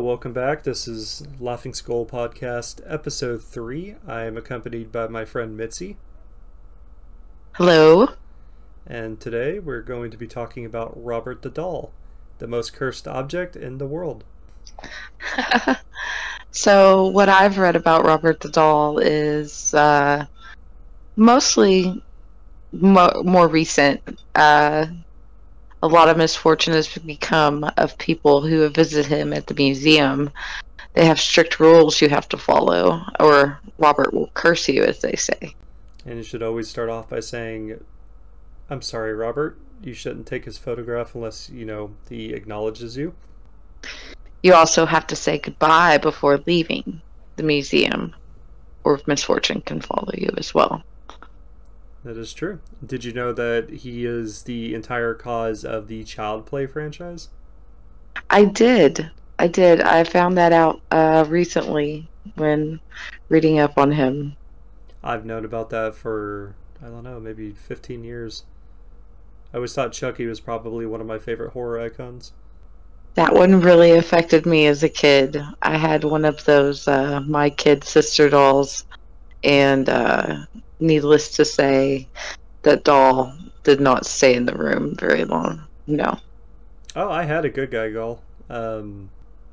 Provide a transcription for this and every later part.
welcome back. This is Laughing Skull Podcast, Episode 3. I am accompanied by my friend Mitzi. Hello. And today we're going to be talking about Robert the Doll, the most cursed object in the world. So what I've read about Robert the Doll is mostly more recent. A lot of misfortune has become of people who visit him at the museum. They have strict rules you have to follow, or Robert will curse you, as they say. And you should always start off by saying, "I'm sorry, Robert. You shouldn't take his photograph unless, he acknowledges you." You also have to say goodbye before leaving the museum, or misfortune can follow you as well. That is true. Did you know that he is the entire cause of the Child Play franchise? I did. I found that out recently when reading up on him. I've known about that for, I don't know, maybe 15 years. I always thought Chucky was probably one of my favorite horror icons. That one really affected me as a kid. I had one of those My Kid Sister dolls, and needless to say, that doll did not stay in the room very long. No. Oh, I had a good guy doll. I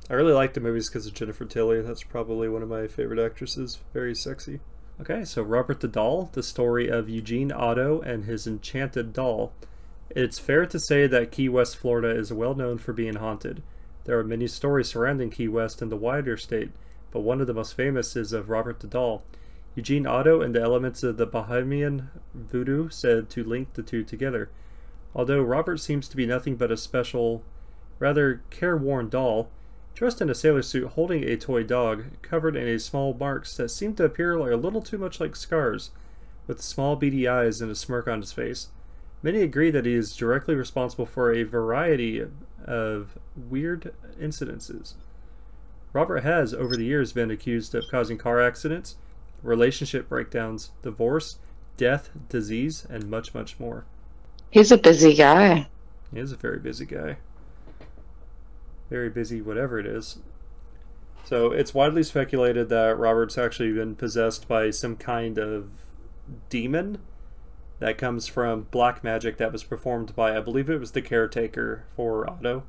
really like the movies because of Jennifer Tilly. That's probably one of my favorite actresses. Very sexy. Okay, so Robert the Doll, the story of Eugene Otto and his enchanted doll. It's fair to say that Key West, Florida is well known for being haunted. There are many stories surrounding Key West and the wider state, but one of the most famous is of Robert the Doll. Eugene Otto and the elements of the Bahamian voodoo said to link the two together. Although Robert seems to be nothing but a special, rather careworn doll, dressed in a sailor suit holding a toy dog, covered in a small marks that seem to appear a little too much like scars, with small beady eyes and a smirk on his face. Many agree that he is directly responsible for a variety of weird incidences. Robert has, over the years, been accused of causing car accidents, relationship breakdowns, divorce, death, disease, and much, much more. He's a busy guy. He is a very busy guy. Very busy, whatever it is. So it's widely speculated that Robert's actually been possessed by some kind of demon that comes from black magic that was performed by, I believe it was the caretaker for Otto.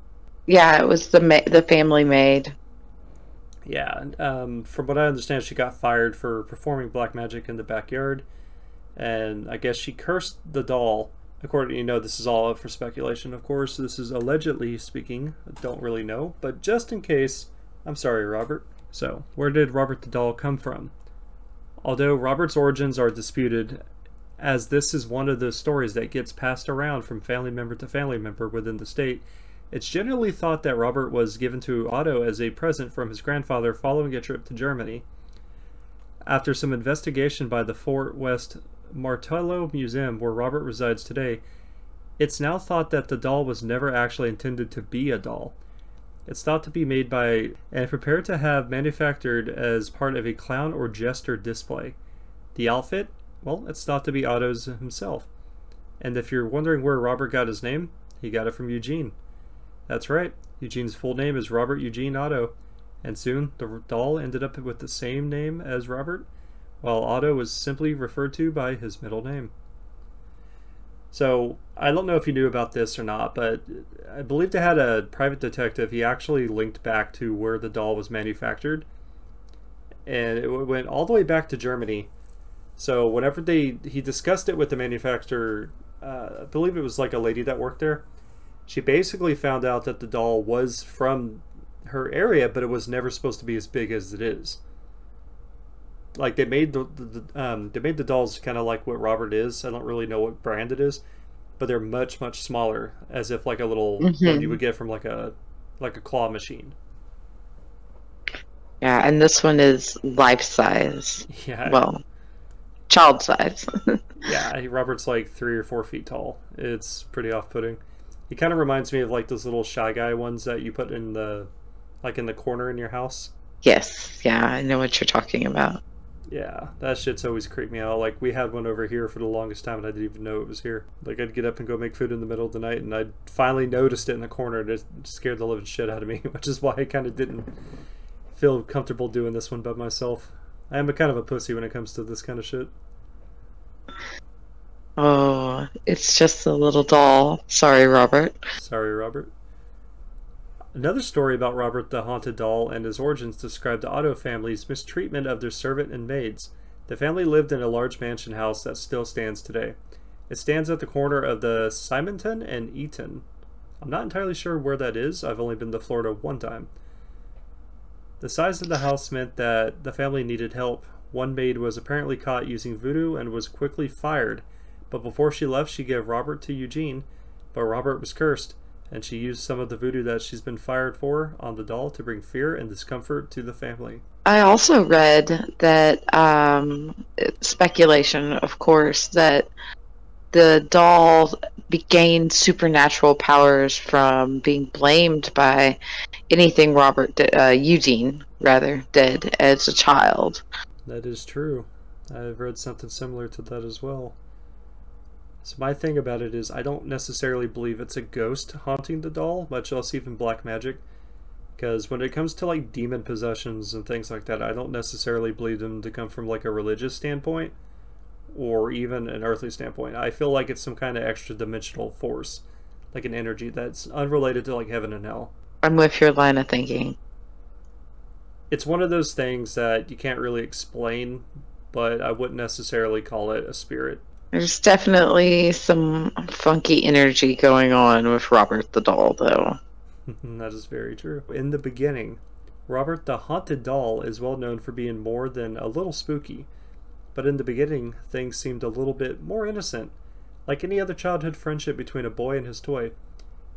Yeah, it was the family maid. Yeah, from what I understand, she got fired for performing black magic in the backyard, and I guess she cursed the doll. According, this is all up for speculation, of course. This is allegedly speaking. I don't really know, but just in case, I'm sorry, Robert. So, where did Robert the Doll come from? Although Robert's origins are disputed, as this is one of those stories that gets passed around from family member to family member within the state, it's generally thought that Robert was given to Otto as a present from his grandfather following a trip to Germany. After some investigation by the Fort West Martello Museum, where Robert resides today, it's now thought that the doll was never actually intended to be a doll. It's thought to be made by and prepared to have manufactured as part of a clown or jester display. The outfit? Well, it's thought to be Otto's himself. And if you're wondering where Robert got his name, he got it from Eugene. That's right, Eugene's full name is Robert Eugene Otto, and soon the doll ended up with the same name as Robert, while Otto was simply referred to by his middle name. So, I don't know if you knew about this or not, but I believe they had a private detective. He actually linked back to where the doll was manufactured, and it went all the way back to Germany. So whenever he discussed it with the manufacturer, I believe it was like a lady that worked there, she basically found out that the doll was from her area, but it was never supposed to be as big as it is. Like they made the dolls kind of like what Robert is. I don't really know what brand it is, but they're much, much smaller, as if like a little one you would get from like a claw machine. Yeah, and this one is life size. Yeah. Well, child size. Yeah, Robert's like 3 or 4 feet tall. It's pretty off-putting. He kind of reminds me of like those little Shy Guy ones that you put in the corner in your house. Yes, yeah, I know what you're talking about. Yeah, that shit's always creeped me out. Like, we had one over here for the longest time and I didn't even know it was here. Like, I'd get up and go make food in the middle of the night and I'd finally noticed it in the corner and it scared the living shit out of me, which is why I kind of didn't feel comfortable doing this one by myself. I am a kind of a pussy when it comes to this kind of shit. Oh, it's just a little doll. Sorry, Robert. Sorry, Robert. Another story about Robert the Haunted Doll and his origins described the Otto family's mistreatment of their servant and maids. The family lived in a large mansion house that still stands today. It stands at the corner of the Simonton and Eaton. I'm not entirely sure where that is. I've only been to Florida one time. The size of the house meant that the family needed help. One maid was apparently caught using voodoo and was quickly fired, but before she left she gave Robert to Eugene, but Robert was cursed, and she used some of the voodoo that she's been fired for on the doll to bring fear and discomfort to the family. I also read that, speculation, of course, that the doll gained supernatural powers from being blamed by anything Eugene, rather, did as a child. That is true. I've read something similar to that as well. So my thing about it is I don't necessarily believe it's a ghost haunting the doll, much less even black magic. Because when it comes to like demon possessions and things like that, I don't necessarily believe them to come from like a religious standpoint or even an earthly standpoint. I feel like it's some kind of extra dimensional force, like an energy that's unrelated to like heaven and hell. I'm with your line of thinking. It's one of those things that you can't really explain, but I wouldn't necessarily call it a spirit. There's definitely some funky energy going on with Robert the doll, though. That is very true. In the beginning, Robert the Haunted Doll is well known for being more than a little spooky. But in the beginning, things seemed a little bit more innocent, like any other childhood friendship between a boy and his toy.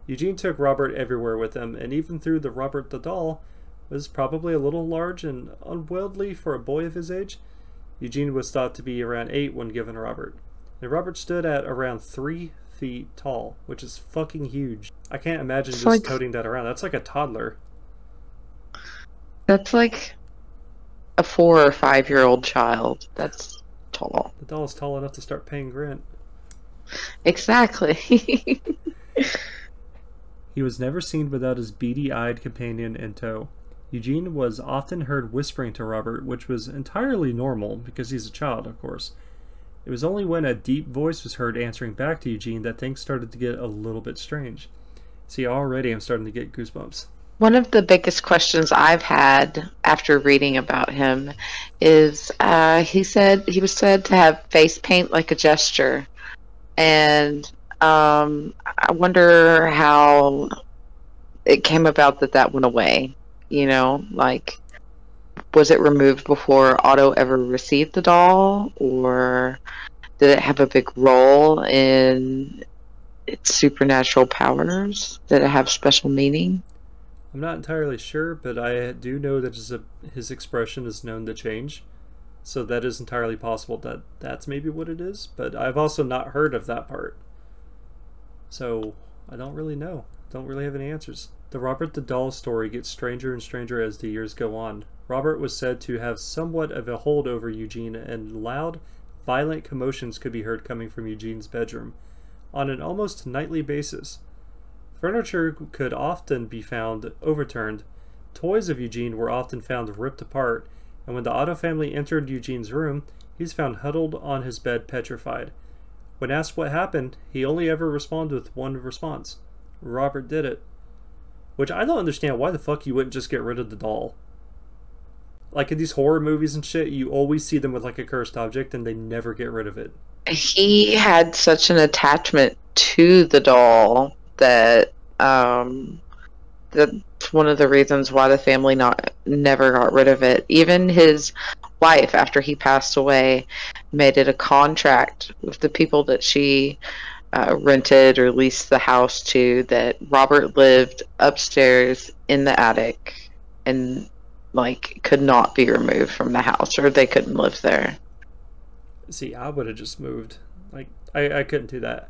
Eugene took Robert everywhere with him, and even though the Robert the Doll was probably a little large and unwieldy for a boy of his age, Eugene was thought to be around 8 when given Robert. And Robert stood at around 3 feet tall, which is fucking huge. I can't imagine just like, toting that around. That's like a toddler. That's like a 4 or 5-year-old child. That's tall. The doll is tall enough to start paying rent. Exactly. He was never seen without his beady-eyed companion in tow. Eugene was often heard whispering to Robert, which was entirely normal, because he's a child, of course. It was only when a deep voice was heard answering back to Eugene that things started to get a little bit strange. See, already I'm starting to get goosebumps. One of the biggest questions I've had after reading about him is he was said to have face paint like a gesture. And I wonder how it came about that went away. You know, like, was it removed before Otto ever received the doll? Or did it have a big role in its supernatural powers? Did it have special meaning? I'm not entirely sure, but I do know that his expression is known to change. So that is entirely possible that that's maybe what it is. But I've also not heard of that part. So I don't really know. Don't really have any answers. The Robert the Doll story gets stranger and stranger as the years go on. Robert was said to have somewhat of a hold over Eugene, and loud, violent commotions could be heard coming from Eugene's bedroom on an almost nightly basis. Furniture could often be found overturned. Toys of Eugene were often found ripped apart, and when the Otto family entered Eugene's room, he's found huddled on his bed petrified. When asked what happened, he only ever responded with one response: Robert did it. Which I don't understand why the fuck you wouldn't just get rid of the doll. Like in these horror movies and shit, you always see them with like a cursed object and they never get rid of it. He had such an attachment to the doll that that's one of the reasons why the family never got rid of it. Even his wife, after he passed away, made it a contract with the people that she rented or leased the house to, that Robert lived upstairs in the attic and like could not be removed from the house, or they couldn't live there. See, I would have just moved. Like, I couldn't do that.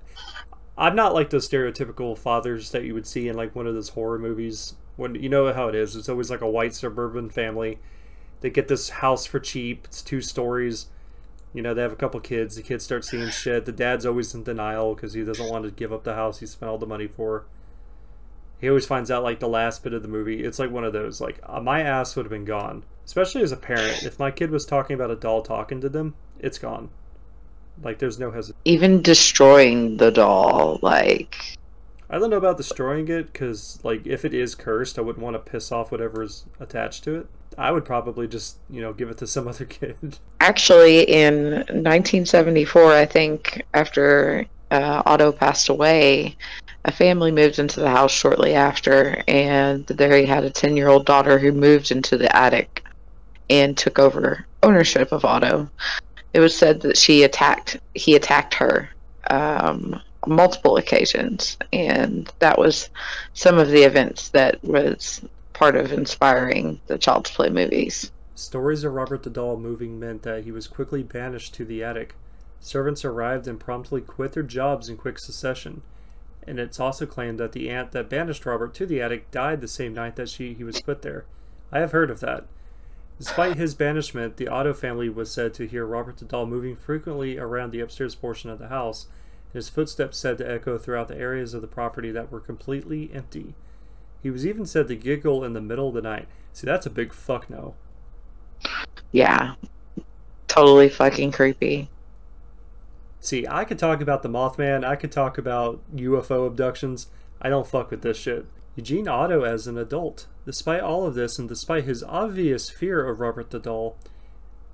I'm not like those stereotypical fathers that you would see in like one of those horror movies. When you know how it is, it's always like a white suburban family. They get this house for cheap. It's 2 stories. You know, they have a couple kids. The kids start seeing shit. The dad's always in denial because he doesn't want to give up the house he spent all the money for. He always finds out, like, the last bit of the movie. It's like one of those, like, my ass would have been gone. Especially as a parent. If my kid was talking about a doll talking to them, it's gone. Like, there's no hesitation. Even destroying the doll, like... I don't know about destroying it, because, like, if it is cursed, I wouldn't want to piss off whatever's attached to it. I would probably just, you know, give it to some other kid. Actually, in 1974, I think, after Otto passed away, a family moved into the house shortly after, and they had a 10-year-old daughter who moved into the attic and took over ownership of Otto. It was said that he attacked her multiple occasions, and that was some of the events that was part of inspiring the Child's Play movies. Stories of Robert the Doll moving meant that he was quickly banished to the attic. Servants arrived and promptly quit their jobs in quick succession, and it's also claimed that the aunt that banished Robert to the attic died the same night that he was put there. I have heard of that. Despite his banishment, the Otto family was said to hear Robert the Doll moving frequently around the upstairs portion of the house, and his footsteps said to echo throughout the areas of the property that were completely empty. He was even said to giggle in the middle of the night. See, that's a big fuck no. Yeah. Totally fucking creepy. See, I could talk about the Mothman, I could talk about UFO abductions. I don't fuck with this shit. Eugene Otto as an adult. Despite all of this, and despite his obvious fear of Robert the Doll,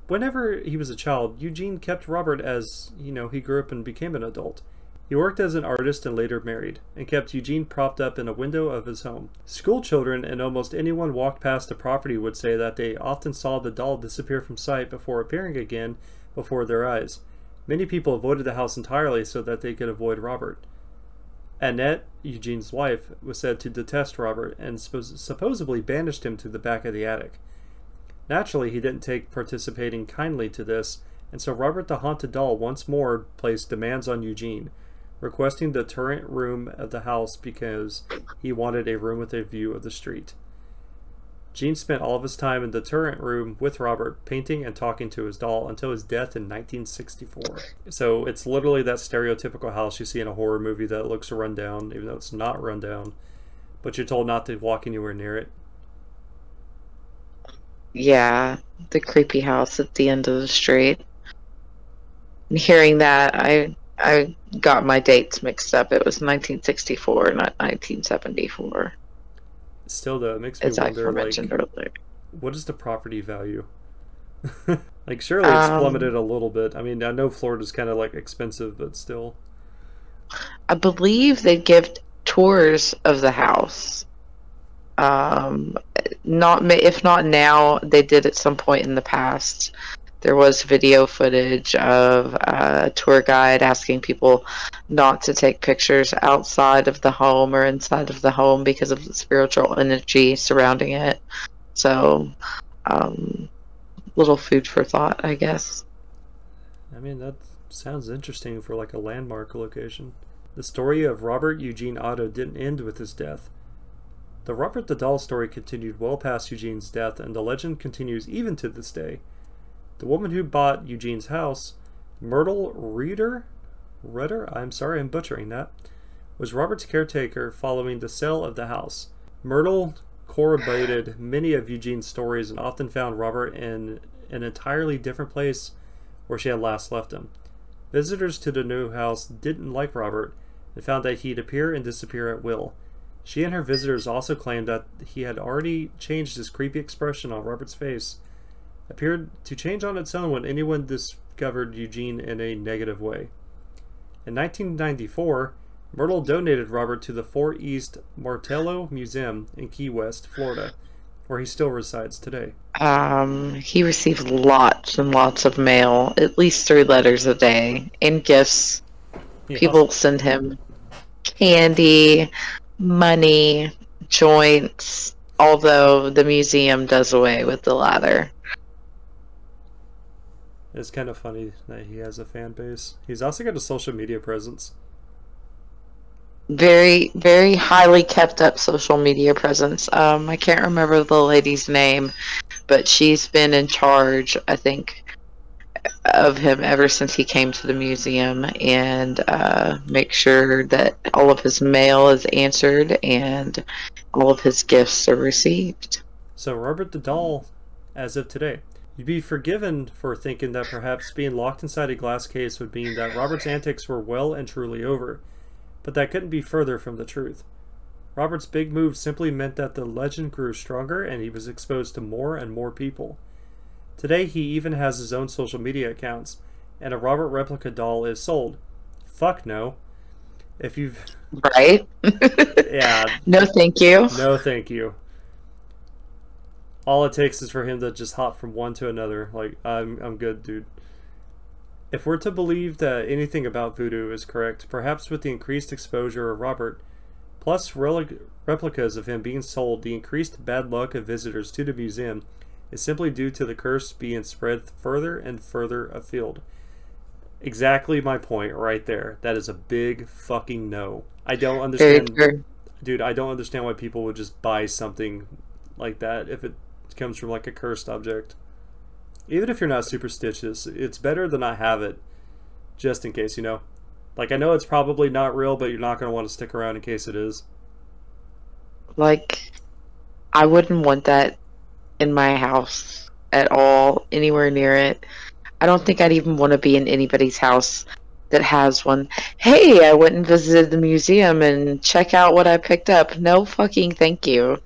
whenever he was a child, Eugene kept Robert as, you know, he grew up and became an adult. He worked as an artist and later married, and kept Eugene propped up in a window of his home. School children and almost anyone walked past the property would say that they often saw the doll disappear from sight before appearing again before their eyes. Many people avoided the house entirely so that they could avoid Robert. Annette, Eugene's wife, was said to detest Robert and supposedly banished him to the back of the attic. Naturally, he didn't take participating kindly to this, and so Robert the Haunted Doll once more placed demands on Eugene, requesting the turret room of the house because he wanted a room with a view of the street. Gene spent all of his time in the turret room with Robert, painting and talking to his doll until his death in 1964. So it's literally that stereotypical house you see in a horror movie that looks run down, even though it's not run down, but you're told not to walk anywhere near it. Yeah, the creepy house at the end of the street. And hearing that, I got my dates mixed up. It was 1964, not 1974. Still, though, it makes me wonder, like, what is the property value? Like, surely it's plummeted a little bit. I mean, I know Florida's kind of, like, expensive, but still. I believe they give tours of the house. If not now, they did at some point in the past. There was video footage of a tour guide asking people not to take pictures outside of the home or inside of the home because of the spiritual energy surrounding it. So, little food for thought, I guess. I mean, that sounds interesting for like a landmark location. The story of Robert Eugene Otto didn't end with his death. The Robert the Doll story continued well past Eugene's death, and the legend continues even to this day. The woman who bought Eugene's house, Myrtle Reuter, I'm sorry, I'm butchering that, was Robert's caretaker following the sale of the house. Myrtle corroborated many of Eugene's stories and often found Robert in an entirely different place where she had last left him. Visitors to the new house didn't like Robert and found that he'd appear and disappear at will. She and her visitors also claimed that he had already changed his creepy expression on Robert's face, appeared to change on its own when anyone discovered Eugene in a negative way. In 1994, Myrtle donated Robert to the 4 East Martello Museum in Key West, Florida, where he still resides today. He received lots and lots of mail, at least 3 letters a day, and gifts. Yeah. People send him candy, money, joints, although the museum does away with the latter. It's kind of funny that he has a fan base. He's also got a social media presence. Very, very highly kept up social media presence. I can't remember the lady's name, but she's been in charge, I think, of him ever since he came to the museum, and make sure that all of his mail is answered and all of his gifts are received. So Robert the Doll, as of today. You'd be forgiven for thinking that perhaps being locked inside a glass case would mean that Robert's antics were well and truly over, but that couldn't be further from the truth. Robert's big move simply meant that the legend grew stronger and he was exposed to more and more people. Today he even has his own social media accounts, and a Robert replica doll is sold. Fuck no. If you've... Right? Yeah. No thank you. No thank you. All it takes is for him to just hop from one to another. Like, I'm good, dude. If we're to believe that anything about voodoo is correct, perhaps with the increased exposure of Robert, plus replicas of him being sold, the increased bad luck of visitors to the museum is simply due to the curse being spread further and further afield. Exactly my point right there. That is a big fucking no. I don't understand. Dude, I don't understand why people would just buy something like that if it comes from like a cursed object. Even if you're not superstitious, it's better to not have it, just in case, you know. Like, I know it's probably not real, but you're not going to want to stick around in case it is. Like, I wouldn't want that in my house at all, anywhere near it. I don't think I'd even want to be in anybody's house that has one. Hey, I went and visited the museum and check out what I picked up. No fucking thank you.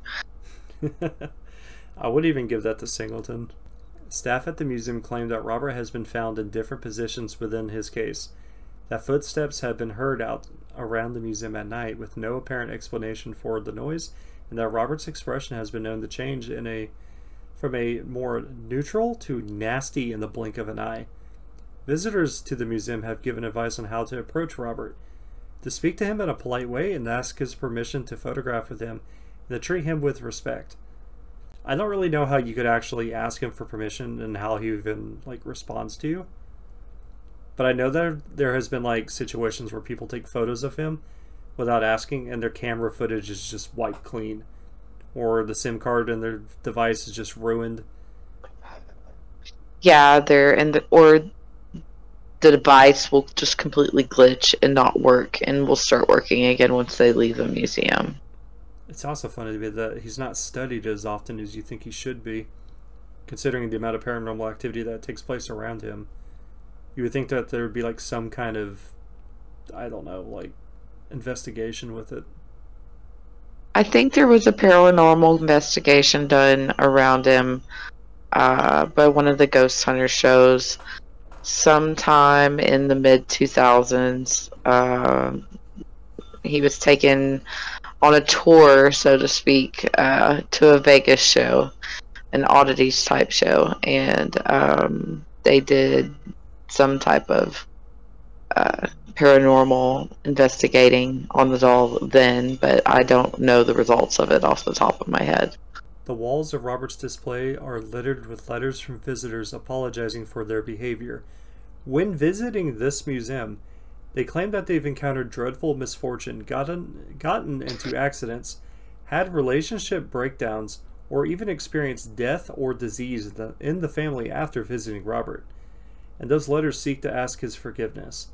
I would even give that to Singleton. Staff at the museum claimed that Robert has been found in different positions within his case, that footsteps have been heard out around the museum at night with no apparent explanation for the noise, and that Robert's expression has been known to change from a more neutral to nasty in the blink of an eye. Visitors to the museum have given advice on how to approach Robert, to speak to him in a polite way and ask his permission to photograph with him, and to treat him with respect. I don't really know how you could actually ask him for permission and how he even like responds to you. But I know that there has been like situations where people take photos of him without asking and their camera footage is just wiped clean. Or the SIM card in their device is just ruined. Yeah, or the device will just completely glitch and not work, and will start working again once they leave the museum. It's also funny to me that he's not studied as often as you think he should be, considering the amount of paranormal activity that takes place around him. You would think that there would be like some kind of, I don't know, like investigation with it. I think there was a paranormal investigation done around him by one of the ghost hunter shows sometime in the mid 2000s. He was taken on a tour, so to speak, to a Vegas show, an oddities type show, and they did some type of paranormal investigating on the doll then, but I don't know the results of it off the top of my head. The walls of Robert's display are littered with letters from visitors apologizing for their behavior. When visiting this museum, they claim that they've encountered dreadful misfortune, gotten into accidents, had relationship breakdowns, or even experienced death or disease in the family after visiting Robert. And those letters seek to ask his forgiveness.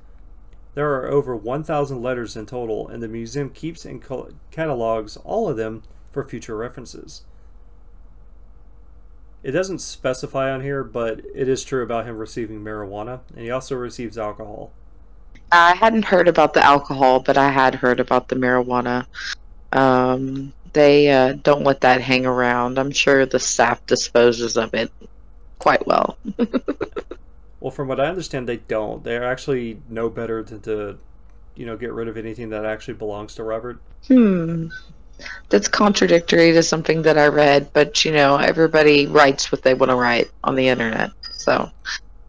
There are over 1,000 letters in total, and the museum keeps and catalogs all of them for future references. It doesn't specify on here, but it is true about him receiving marijuana, and he also receives alcohol. I hadn't heard about the alcohol, but I had heard about the marijuana. They don't let that hang around. I'm sure the staff disposes of it quite well. Well, from what I understand, they don't. They're actually no better than to, get rid of anything that actually belongs to Robert. That's contradictory to something that I read, but everybody writes what they want to write on the internet, so.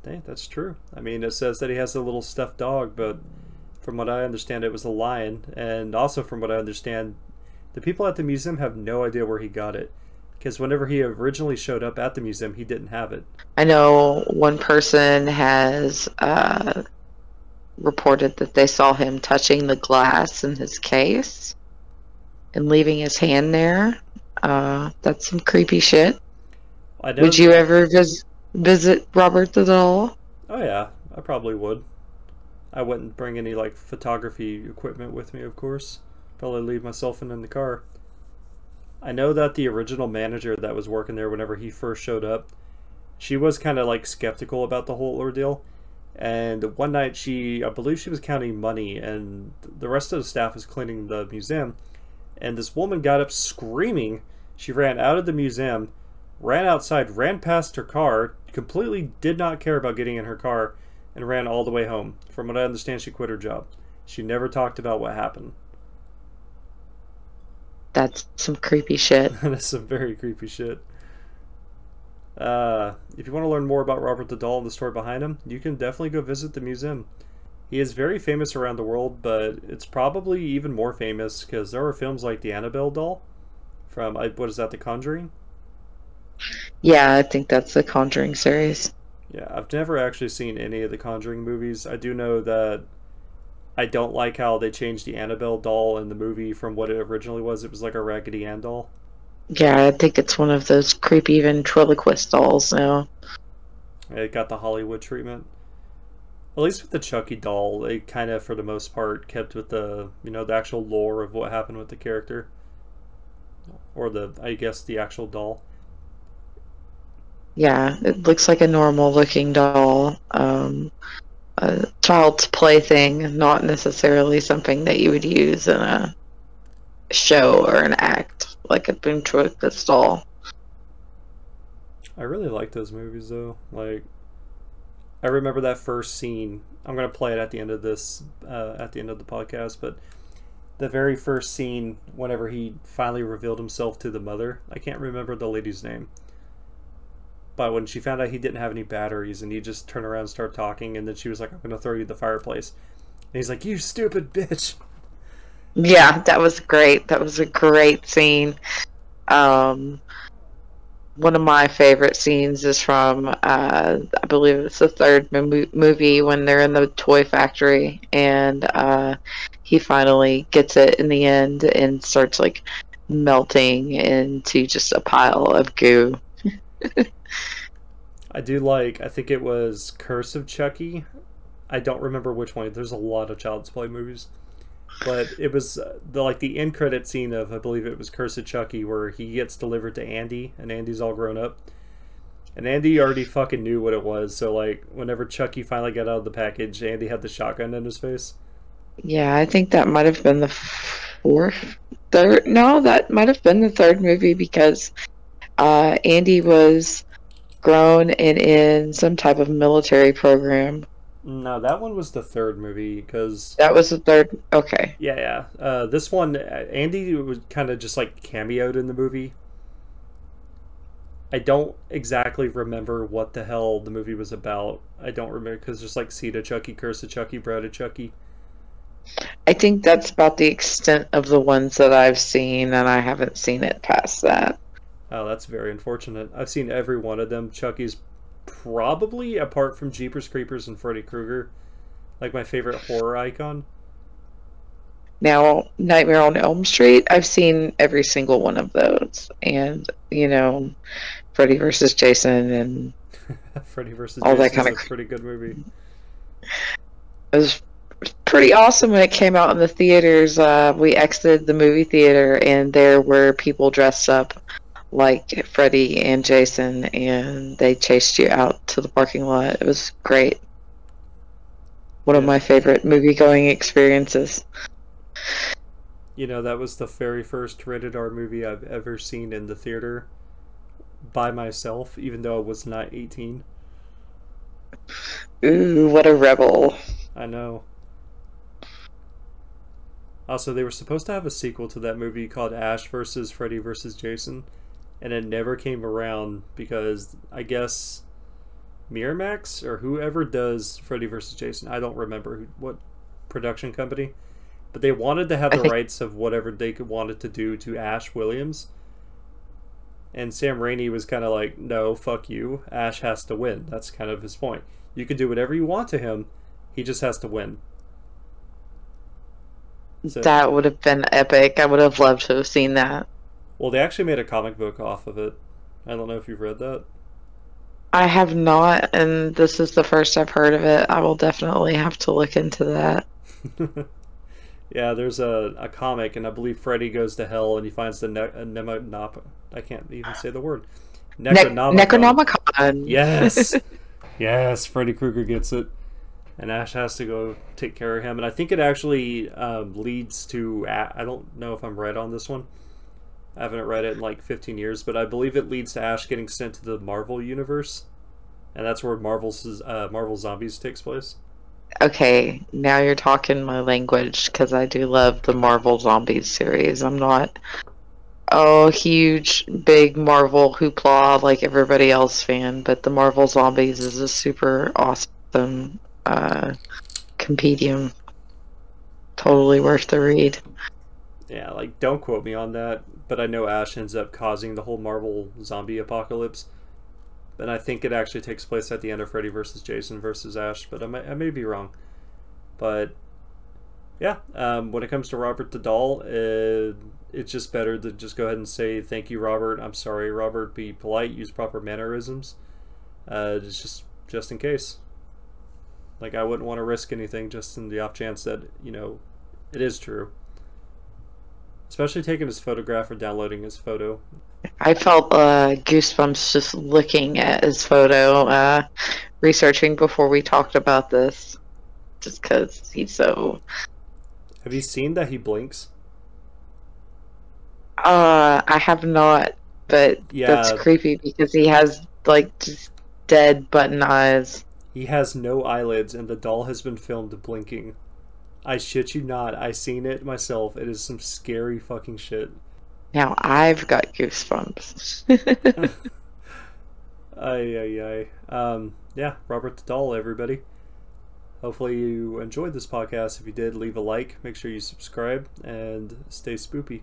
Hey, that's true. I mean, it says that he has a little stuffed dog, but from what I understand, it was a lion. And also from what I understand, the people at the museum have no idea where he got it. Because whenever he originally showed up at the museum, he didn't have it. I know one person has reported that they saw him touching the glass in his case and leaving his hand there. That's some creepy shit. I know. Would you ever visit Robert the Doll? Oh yeah, I probably would. I wouldn't bring any like photography equipment with me, of course. Probably leave my cell phone in the car. I know that the original manager that was working there whenever he first showed up, she was kind of like skeptical about the whole ordeal. And one night I believe she was counting money, and the rest of the staff was cleaning the museum. And this woman got up screaming. She ran out of the museum, ran outside, ran past her car, completely did not care about getting in her car, and ran all the way home. From what I understand, she quit her job. She never talked about what happened. That's some creepy shit. That's some very creepy shit. If you want to learn more about Robert the Doll and the story behind him, you can definitely go visit the museum. He is very famous around the world, but it's probably even more famous because there are films like the Annabelle doll from, what is that, The Conjuring? Yeah, I think that's the Conjuring series. Yeah, I've never actually seen any of the Conjuring movies. I do know that I don't like how they changed the Annabelle doll in the movie from what it originally was. It was like a Raggedy Ann doll. Yeah, I think it's one of those creepy ventriloquist dolls now. It got the Hollywood treatment. At least with the Chucky doll, they kind of, for the most part, kept with the actual lore of what happened with the character. Or I guess, the actual doll. Yeah, it looks like a normal looking doll. A child's plaything, not necessarily something that you would use in a show or an act, like a ventriloquist doll. I really like those movies, though. Like, I remember that first scene. I'm going to play it at the end of at the end of the podcast, but the very first scene, whenever he finally revealed himself to the mother, I can't remember the lady's name. But when she found out he didn't have any batteries and he just turned around and started talking, and then she was like, I'm going to throw you in the fireplace. And he's like, you stupid bitch. Yeah, that was great. That was a great scene. One of my favorite scenes is from, I believe it's the third movie when they're in the toy factory, and he finally gets it in the end and starts like melting into just a pile of goo. I think it was Curse of Chucky. I don't remember which one. There's a lot of Child's Play movies. But it was the end credit scene of, I believe it was Curse of Chucky, where he gets delivered to Andy, and Andy's all grown up. And Andy already fucking knew what it was, so like whenever Chucky finally got out of the package, Andy had the shotgun in his face. Yeah, I think that might have been the third. No, that might have been the third movie because Andy was grown and in some type of military program. No, that one was the third movie, because... That was the third? Okay. Yeah. This one, Andy was kind of just like cameoed in the movie. I don't exactly remember what the hell the movie was about. I don't remember, because there's like Seed of Chucky, Curse of Chucky, Bride of Chucky. I think that's about the extent of the ones that I've seen, and I haven't seen it past that. Oh, that's very unfortunate. I've seen every one of them. Chucky's probably, apart from Jeepers Creepers and Freddy Krueger, like my favorite horror icon. Now, Nightmare on Elm Street, I've seen every single one of those. And, Freddy vs. Jason and Freddy vs. all Jason that kind is of... a pretty good movie. It was pretty awesome when it came out in the theaters. We exited the movie theater, and there were people dressed up like Freddy and Jason, and they chased you out to the parking lot. It was great. One of my favorite movie-going experiences. That was the very first rated R movie I've ever seen in the theater by myself, even though I was not 18. Ooh, what a rebel. I know. Also, they were supposed to have a sequel to that movie called Ash vs. Freddy vs. Jason, and it never came around because I guess Miramax or whoever does Freddy vs. Jason, I don't remember what production company, but they wanted to have the rights of whatever they wanted to do to Ash Williams. And Sam Raimi was kind of like, no, fuck you. Ash has to win. That's kind of his point. You can do whatever you want to him. He just has to win. So, that would have been epic. I would have loved to have seen that. Well, they actually made a comic book off of it. I don't know if you've read that. I have not, and this is the first I've heard of it. I will definitely have to look into that. Yeah, there's a comic, and I believe Freddy goes to hell and he finds the I can't even say the word. Necronomicon. Necronomicon. Yes! Yes, Freddy Krueger gets it. And Ash has to go take care of him. And I think it actually leads to... I don't know if I'm right on this one. I haven't read it in like 15 years, but I believe it leads to Ash getting sent to the Marvel universe. And that's where Marvel Zombies takes place. Okay, now you're talking my language, because I do love the Marvel Zombies series. I'm not a huge, big Marvel hoopla like everybody else fan, but the Marvel Zombies is a super awesome compendium. Totally worth the read. Yeah, like, don't quote me on that, but I know Ash ends up causing the whole Marvel zombie apocalypse. And I think it actually takes place at the end of Freddy vs. Jason vs. Ash, but I may be wrong. But, yeah, when it comes to Robert the Doll, it's just better to just go ahead and say, thank you, Robert, I'm sorry, Robert, be polite, use proper mannerisms. Just in case. Like, I wouldn't want to risk anything just in the off chance that, you know, it is true. Especially taking his photograph or downloading his photo. I felt goosebumps just looking at his photo, researching before we talked about this. Just because he's so... Have you seen that he blinks? I have not, but Yeah. That's creepy because he has, like, just dead button eyes. He has no eyelids, and the doll has been filmed blinking. I shit you not, I seen it myself. It is some scary fucking shit. Now I've got goosebumps. Yeah, Robert the Doll, everybody. Hopefully you enjoyed this podcast. If you did, leave a like, make sure you subscribe, and stay spoopy.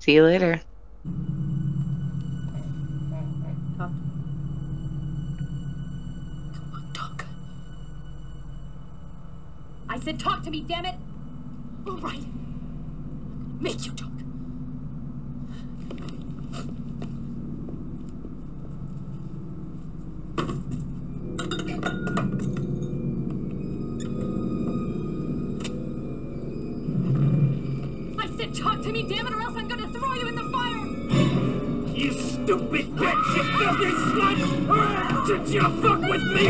See you later. Talk. Come on, talk. I said talk to me, damn it! All right. Make you talk. I said talk to me, damn it, or else I'm gonna throw you in the fire! You stupid bitch, you filthy slut! Did you fuck with me?